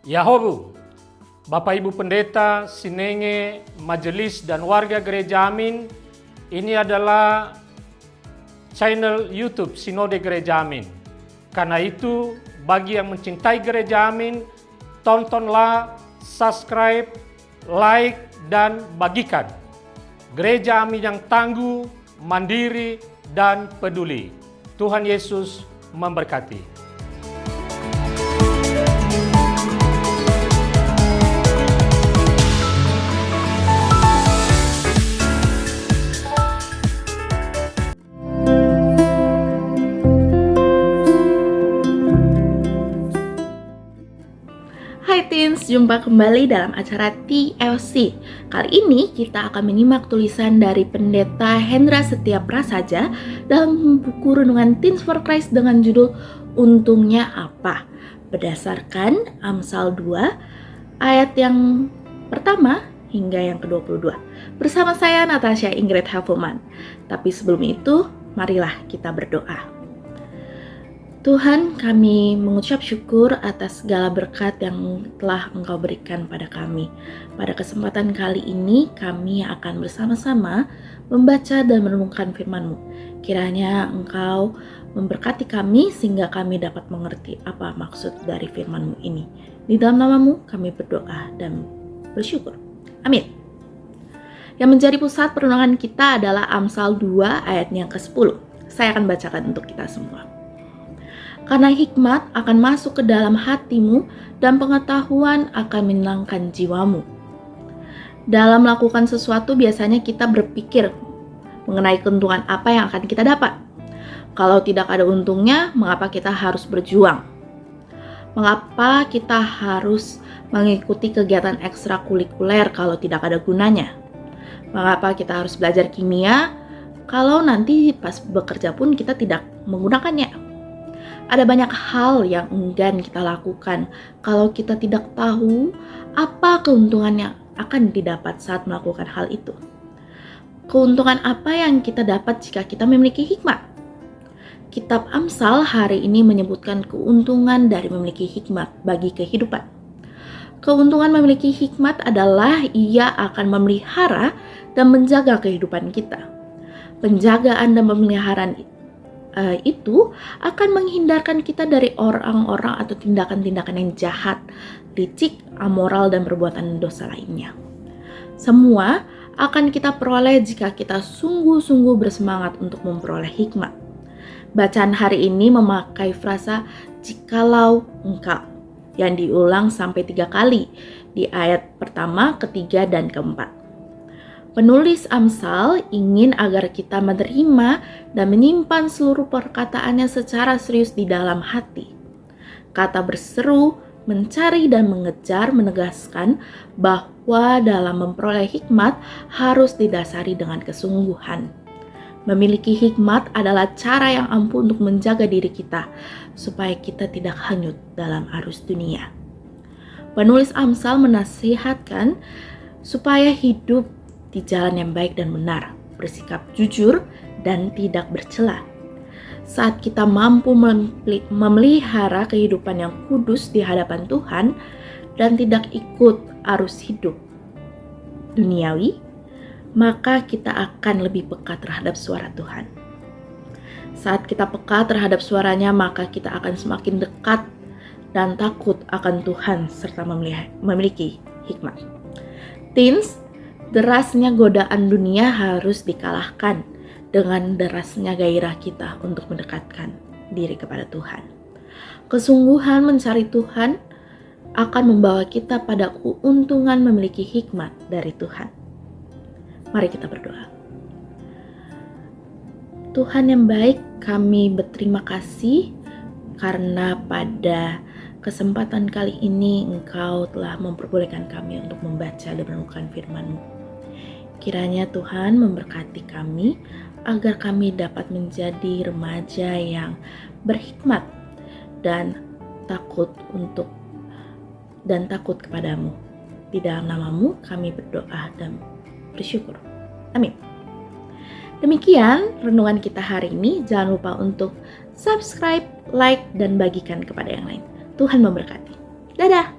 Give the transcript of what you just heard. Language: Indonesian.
Yahobu, Bapak Ibu Pendeta, Sinenge, Majelis dan warga Gereja Amin, ini adalah channel YouTube Sinode Gereja Amin. Karena itu, bagi yang mencintai Gereja Amin, tontonlah, subscribe, like, dan bagikan. Gereja Amin yang tangguh, mandiri, dan peduli. Tuhan Yesus memberkati. Hai Teens, jumpa kembali dalam acara TLC. Kali ini kita akan menyimak tulisan dari Pendeta Hendra Setia Prasaja dalam buku renungan Teens for Christ dengan judul Untungnya Apa? Berdasarkan Amsal 2 ayat yang pertama hingga yang ke-22. Bersama saya Natasha Ingrid Havelman. Tapi sebelum itu, marilah kita berdoa. Tuhan, kami mengucap syukur atas segala berkat yang telah Engkau berikan pada kami. Pada kesempatan kali ini, kami akan bersama-sama membaca dan merenungkan firman-Mu. Kiranya Engkau memberkati kami sehingga kami dapat mengerti apa maksud dari firman-Mu ini. Di dalam nama-Mu kami berdoa dan bersyukur. Amin. Yang menjadi pusat perenungan kita adalah Amsal 2 ayat yang ke-10. Saya akan bacakan untuk kita semua. Karena hikmat akan masuk ke dalam hatimu dan pengetahuan akan menenangkan jiwamu. Dalam melakukan sesuatu biasanya kita berpikir mengenai keuntungan apa yang akan kita dapat. Kalau tidak ada untungnya, mengapa kita harus berjuang? Mengapa kita harus mengikuti kegiatan ekstrakurikuler kalau tidak ada gunanya? Mengapa kita harus belajar kimia kalau nanti pas bekerja pun kita tidak menggunakannya? Ada banyak hal yang enggan kita lakukan kalau kita tidak tahu apa keuntungan yang akan didapat saat melakukan hal itu. Keuntungan apa yang kita dapat jika kita memiliki hikmat? Kitab Amsal hari ini menyebutkan keuntungan dari memiliki hikmat bagi kehidupan. Keuntungan memiliki hikmat adalah ia akan memelihara dan menjaga kehidupan kita. Penjagaan dan pemeliharaan itu akan menghindarkan kita dari orang-orang atau tindakan-tindakan yang jahat, licik, amoral, dan perbuatan dosa lainnya. Semua akan kita peroleh jika kita sungguh-sungguh bersemangat untuk memperoleh hikmat. Bacaan hari ini memakai frasa jikalau engkau yang diulang sampai 3 kali di ayat pertama, ketiga, dan keempat. Penulis Amsal ingin agar kita menerima dan menyimpan seluruh perkataannya secara serius di dalam hati. Kata berseru, mencari dan mengejar menegaskan bahwa dalam memperoleh hikmat harus didasari dengan kesungguhan. Memiliki hikmat adalah cara yang ampuh untuk menjaga diri kita supaya kita tidak hanyut dalam arus dunia. Penulis Amsal menasihatkan supaya hidup di jalan yang baik dan benar, bersikap jujur dan tidak bercela. Saat kita mampu memelihara kehidupan yang kudus di hadapan Tuhan dan tidak ikut arus hidup duniawi, maka kita akan lebih peka terhadap suara Tuhan. Saat kita peka terhadap suaranya, maka kita akan semakin dekat dan takut akan Tuhan serta memiliki hikmat. Teens, derasnya godaan dunia harus dikalahkan dengan derasnya gairah kita untuk mendekatkan diri kepada Tuhan. Kesungguhan mencari Tuhan akan membawa kita pada keuntungan memiliki hikmat dari Tuhan. Mari kita berdoa. Tuhan yang baik, kami berterima kasih karena pada kesempatan kali ini Engkau telah memperbolehkan kami untuk membaca dan merenungkan firman-Mu. Kiranya Tuhan memberkati kami agar kami dapat menjadi remaja yang berhikmat dan takut kepadamu. Di dalam nama-Mu kami berdoa dan bersyukur. Amin. Demikian renungan kita hari ini. Jangan lupa untuk subscribe, like, dan bagikan kepada yang lain. Tuhan memberkati. Dadah!